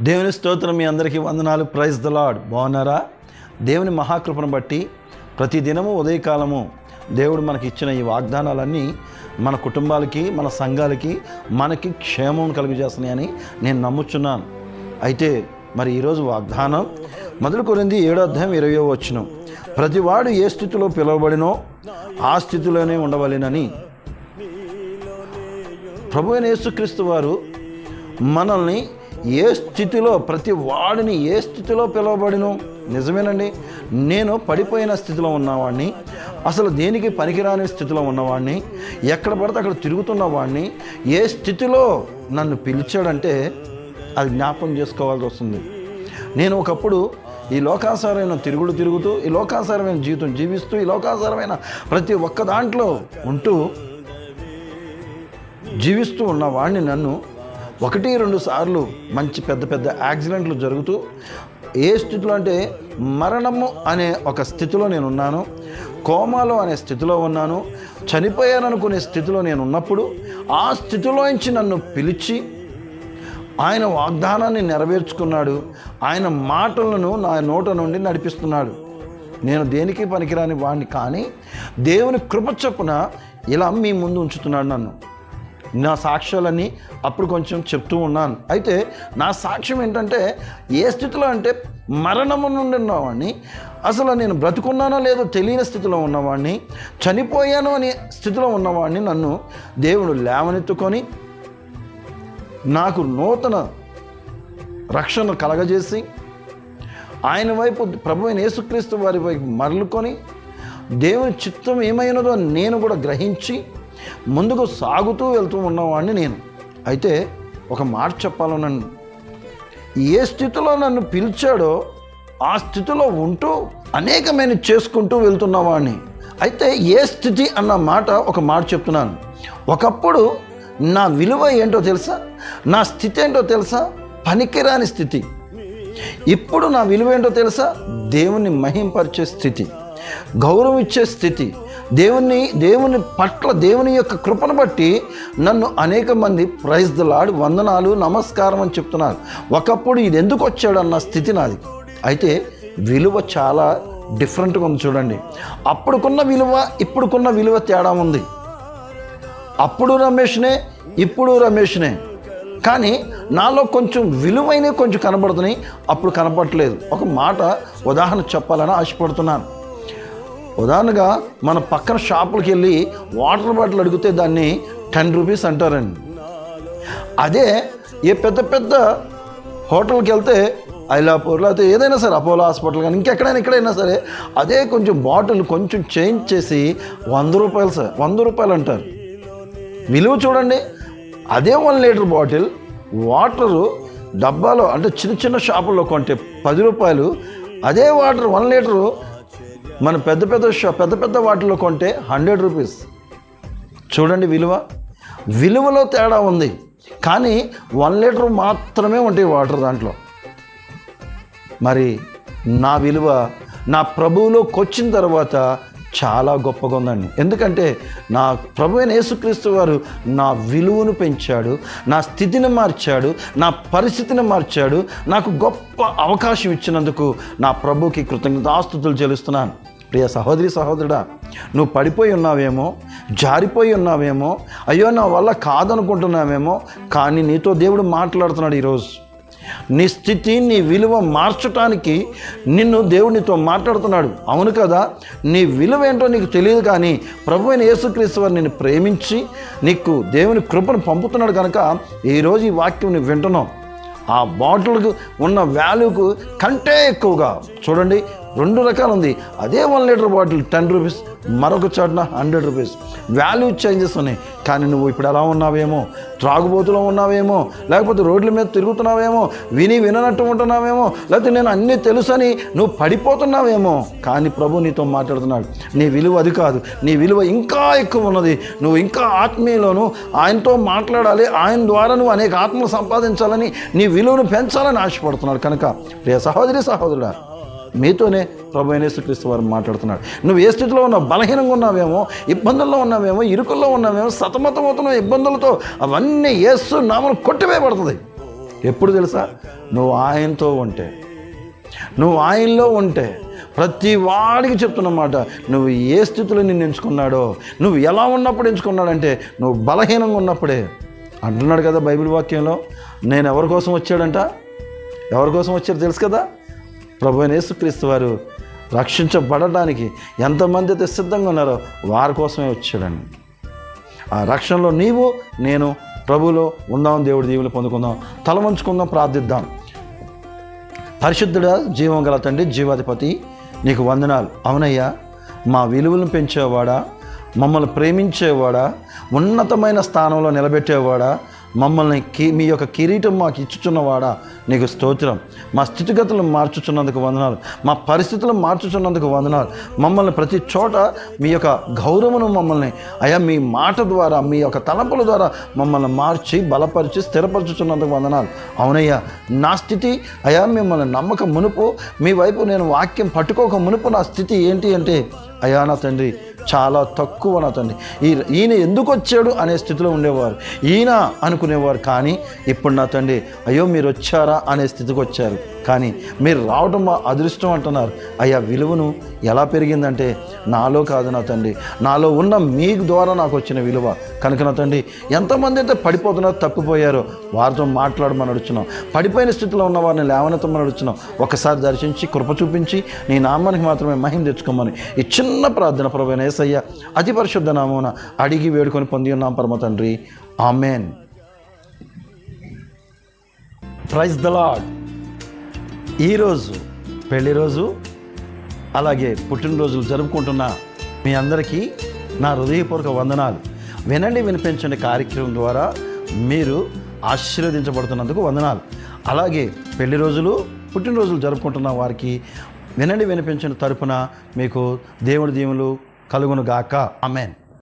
దేవుని స్తోత్రం. మీ అందరికీ వందనాలు. Praise the Lord. బాగున్నారా? దేవుని మహాకృపను బట్టి ప్రతి దినము ఉదయకాలము దేవుడు మనకి ఇచ్చిన ఈ వాగ్దానాలన్నీ మన కుటుంబాలకి, మన సంఘాలకి, మనకి క్షేమం కలుగజేస్తున్నాయని నేను నమ్ముచున్నాను. అయితే మరి ఈరోజు వాగ్దానం 1 కొరింథీ 7:20 ప్రతివాడు ఏ స్థితిలో పిలువబడినో ఆ స్థితిలోనే ఉండవలెనని ప్రభువైన యేసుక్రీస్తు వారు మనల్ని ఏ స్థితిలో, ప్రతి వాడిని ఏ స్థితిలో పిలువబడినో. నిజమేనండి, నేను పడిపోయిన స్థితిలో ఉన్నవాడిని, అసలు దేనికి పనికిరాని స్థితిలో ఉన్నవాడిని, ఎక్కడ పడితే అక్కడ తిరుగుతున్నవాడిని ఏ స్థితిలో నన్ను పిలిచాడంటే అది జ్ఞాపకం చేసుకోవాల్సి వస్తుంది. నేను ఒకప్పుడు ఈ లోకాసారమైన తిరుగుతూ, ఈ లోకాసారమైన జీవితం జీవిస్తూ, ఈ లోకాసారమైన ప్రతి ఒక్క దాంట్లో ఉంటూ జీవిస్తూ ఉన్నవాడిని. నన్ను 1-2 సార్లు మంచి పెద్ద యాక్సిడెంట్లు జరుగుతూ ఏ స్థితిలో అంటే మరణము అనే ఒక స్థితిలో నేను ఉన్నాను, కోమాలో అనే స్థితిలో ఉన్నాను, చనిపోయాననుకునే స్థితిలో నేను ఉన్నప్పుడు ఆ స్థితిలోంచి నన్ను పిలిచి ఆయన వాగ్దానాన్ని నెరవేర్చుకున్నాడు. ఆయన మాటలను నా నోట నుండి నడిపిస్తున్నాడు. నేను దేనికి పనికిరాని వాడిని, కానీ దేవుని కృప చొప్పున ఇలా మీ ముందు ఉంచుతున్నాడు నన్ను. నా సాక్ష్యాలన్నీ అప్పుడు కొంచెం చెప్తూ ఉన్నాను. అయితే నా సాక్ష్యం ఏంటంటే, ఏ స్థితిలో అంటే మరణము నుండి ఉన్నవాడిని, అసలు నేను బ్రతుకున్నానో లేదో తెలియని స్థితిలో ఉన్నవాడిని, చనిపోయాను అనే స్థితిలో ఉన్నవాడిని నన్ను దేవుడు లేవనెత్తుకొని నాకు నూతన రక్షణ కలగజేసి ఆయన వైపు, ప్రభువైన యేసుక్రీస్తు వారి వైపు మరలుకొని దేవుని చిత్తం ఏమైనదో నేను కూడా గ్రహించి ముందుకు సాగుతూ వెళ్తూ ఉన్నవాడిని నేను. అయితే ఒక మాట చెప్పాలన్నాను, ఏ స్థితిలో నన్ను పిలిచాడో ఆ స్థితిలో ఉంటూ అనేకమైన చేసుకుంటూ వెళ్తున్నవాడిని. అయితే ఏ స్థితి అన్న మాట ఒక మాట చెప్తున్నాను. ఒకప్పుడు నా విలువ ఏంటో తెలుసా, నా స్థితి ఏంటో తెలుసా? పనికిరాని స్థితి. ఇప్పుడు నా విలువ ఏంటో తెలుసా? దేవుని మహింపరిచే స్థితి, గౌరవం ఇచ్చే స్థితి. దేవుని పట్ల, దేవుని యొక్క కృపను బట్టి నన్ను అనేక మంది ప్రైజ్ ద లార్డ్, వందనాలు, నమస్కారం అని చెప్తున్నారు. ఒకప్పుడు ఇది ఎందుకు వచ్చాడన్న స్థితి నాది. అయితే విలువ చాలా డిఫరెంట్గా ఉంది. చూడండి, అప్పుడుకున్న విలువ ఇప్పుడుకున్న విలువ తేడా ఉంది. అప్పుడు రమేష్నే, ఇప్పుడు రమేష్నే, కానీ నాలో కొంచెం విలువైనవి కొంచెం కనబడుతున్నాయి, అప్పుడు కనపడట్లేదు. ఒక మాట ఉదాహరణ చెప్పాలని ఆశపడుతున్నాను. ఉదాహరణగా మన పక్కన షాపులకి వెళ్ళి వాటర్ బాటిల్ అడిగితే దాన్ని 10 రూపీస్ అంటారండి. అదే ఏ పెద్ద హోటల్కి వెళ్తే ఐలాపూర్, లేకపోతే ఏదైనా సరే అపోలో హాస్పిటల్ కానీ ఎక్కడైనా సరే అదే కొంచెం బాటిల్ కొంచెం చేంజ్ చేసి 100 రూపాయలు సార్, 100 రూపాయలు అంటారు. విలువ చూడండి. అదే 1 లీటర్ బాటిల్ వాటరు డబ్బాలో, అంటే చిన్న షాపుల్లో కొంటే 10 రూపాయలు. అదే వాటర్ 1 లీటరు మన పెద్ద వాటిలో కొంటే 100 రూపీస్. చూడండి విలువలో తేడా ఉంది. కానీ 1 లీటర్ మాత్రమే ఉంటాయి వాటర్ దాంట్లో. మరి నా విలువ నా ప్రభువులోకి వచ్చిన తర్వాత చాలా గొప్పగా ఉందండి. ఎందుకంటే నా ప్రభువైన యేసుక్రీస్తు వారు నా విలువను పెంచాడు, నా స్థితిని మార్చాడు, నా పరిస్థితిని మార్చాడు. నాకు గొప్ప అవకాశం ఇచ్చినందుకు నా ప్రభువుకి కృతజ్ఞతాస్తుతులు చెల్లిస్తున్నాను. ప్రియ సహోదరి, సహోదరుడా, నువ్వు పడిపోయి ఉన్నావేమో, జారిపోయి ఉన్నావేమో, అయ్యో నా వల్ల కాదనుకుంటున్నావేమో, కానీ నీతో దేవుడు మాట్లాడుతున్నాడు ఈరోజు. నీ స్థితి, నీ విలువ మార్చడానికి దేవుడు నీతో మాట్లాడుతున్నాడు. అవును కదా, నీ విలువ ఏంటో నీకు తెలియదు, కానీ ప్రభువైన యేసుక్రీస్తు వారు నిన్ను ప్రేమించి నీకు దేవుని కృపను పంపుతున్నాడు కనుక ఈరోజు ఈ వాక్యం నువ్వు వింటున్నావు. ఆ బాటిల్కు ఉన్న వాల్యూకు కంటే ఎక్కువగా చూడండి, 2 రకాలు ఉంది. అదే 1 లీటర్ బాటిల్ 10 రూపీస్, మరొక చాటున 100 రూపీస్. వాల్యూ చేంజెస్ ఉన్నాయి. కానీ నువ్వు ఇప్పుడు ఎలా ఉన్నావేమో, త్రాగుబోతులో ఉన్నావేమో, లేకపోతే రోడ్ల మీద తిరుగుతున్నావేమో, విననట్టు ఉంటున్నావేమో, లేకపోతే నేను అన్నీ తెలుసని నువ్వు పడిపోతున్నావేమో. కానీ ప్రభు నీతో మాట్లాడుతున్నాడు. నీ విలువ అది కాదు, నీ విలువ ఇంకా ఎక్కువ ఉన్నది. నువ్వు ఇంకా ఆత్మీయలోను ఆయనతో మాట్లాడాలి, ఆయన ద్వారా నువ్వు అనేక ఆత్మలు సంపాదించాలని, నీ విలువను పెంచాలని ఆశపడుతున్నాడు. కనుక ప్రియ సహోదరి, సహోదరుడా, మీతోనే ప్రభువైన యేసుక్రీస్తు వారు మాట్లాడుతున్నాడు. నువ్వు ఏ స్థితిలో ఉన్నావు? బలహీనంగా ఉన్నావేమో, ఇబ్బందుల్లో ఉన్నావేమో, ఇరుకుల్లో ఉన్నావేమో, సతమతమవుతున్న ఇబ్బందులతో అవన్నీ యేసు నామమున కొట్టివేయబడుతుంది. ఎప్పుడు తెలుసా? నువ్వు ఆయనతో ఉంటే, నువ్వు ఆయనలో ఉంటే. ప్రతి వాడికి చెప్తున్నమాట, నువ్వు ఏ స్థితిలో నిన్ను ఎంచుకున్నాడో, నువ్వు ఎలా ఉన్నప్పుడు ఎంచుకున్నాడంటే నువ్వు బలహీనంగా ఉన్నప్పుడే. అంటున్నాడు కదా బైబిల్ వాక్యంలో, నేను ఎవరి కోసం వచ్చాడంట? ఎవరి కోసం వచ్చాడు తెలుసు కదా? ప్రభువైన యేసుక్రీస్తు వారు రక్షించబడడానికి ఎంతమంది అయితే సిద్ధంగా ఉన్నారో వారి కోసమే వచ్చాడండి. ఆ రక్షణలో నీవు నేను ప్రభువులో ఉందాం, దేవుడి దీవులు పొందుకుందాం, తల వంచుకుందాం, ప్రార్థిద్దాం. పరిశుద్ధుడా, జీవం గల తండ్రి, జీవాధిపతి, నీకు వందనాలు. అవునయ్యా, మా విలువలను పెంచేవాడా, మమ్మల్ని ప్రేమించేవాడా, ఉన్నతమైన స్థానంలో నిలబెట్టేవాడా, మమ్మల్ని మీ యొక్క కిరీటం మాకు ఇచ్చుచున్నవాడా, నీకు స్తోత్రం. మా స్థితిగతులను మార్చుచున్నందుకు వందనాలు, మా పరిస్థితులను మార్చుచున్నందుకు వందనాలు. మమ్మల్ని ప్రతి చోట మీ యొక్క గౌరవమును మమ్మల్ని అయా మీ మాట ద్వారా, మీ యొక్క తలంపుల ద్వారా మమ్మల్ని మార్చి బలపరిచి స్థిరపరచుచున్నందుకు వందనాలు. అవునయ్యా, నా స్థితి అయా మిమ్మల్ని నమ్మక మునుపు, మీ వైపు నేను వాక్యం పట్టుకోక మునుపు నా స్థితి ఏంటి అంటే, అయా నా తండ్రి చాలా తక్కువ నా తండ్రి. ఈయన ఎందుకు వచ్చాడు అనే స్థితిలో ఉండేవారు, ఈయన అనుకునేవారు. కానీ ఇప్పుడు నా తండ్రి, అయ్యో మీరు వచ్చారా అనే స్థితికి వచ్చారు. కానీ మీరు రావడం మా అదృష్టం అంటున్నారు. అయ్యా, విలువను ఎలా పెరిగిందంటే నాలో కాదు నా తండ్రి, నాలో ఉన్న మీ ద్వారా నాకు వచ్చిన విలువ కనుక నా తండ్రి. ఎంతమంది అయితే పడిపోతున్నారో, తప్పిపోయారో వారితో మాట్లాడమని అడుగుతున్నాం. పడిపోయిన స్థితిలో ఉన్న వారిని లేవనెత్తమని అడుగుతున్నాం. ఒకసారి దర్శించి కృప చూపించి నీ నామానికి మాత్రమే మహిమ తెచ్చుకోమని ఈ చిన్న ప్రార్థన ప్రభువైన యేసయ్య అతి పరిశుద్ధ నామమున అడిగి వేడుకొని పొంది ఉన్నాం పరమ తండ్రి. ఆమెన్. Praise the Lord. ఈరోజు పెళ్లి రోజు, అలాగే పుట్టినరోజులు జరుపుకుంటున్న మీ అందరికీ నా హృదయపూర్వక వందనాలు. వినండి వినిపించండి కార్యక్రమం ద్వారా మీరు ఆశీర్వదించబడుతున్నందుకు వందనాలు. అలాగే పెళ్లి రోజులు, పుట్టినరోజులు జరుపుకుంటున్న వారికి వినండి వినిపించిన తరపున మీకు దేవుడి దీవెనలు కలుగును గాక. ఆమేన్.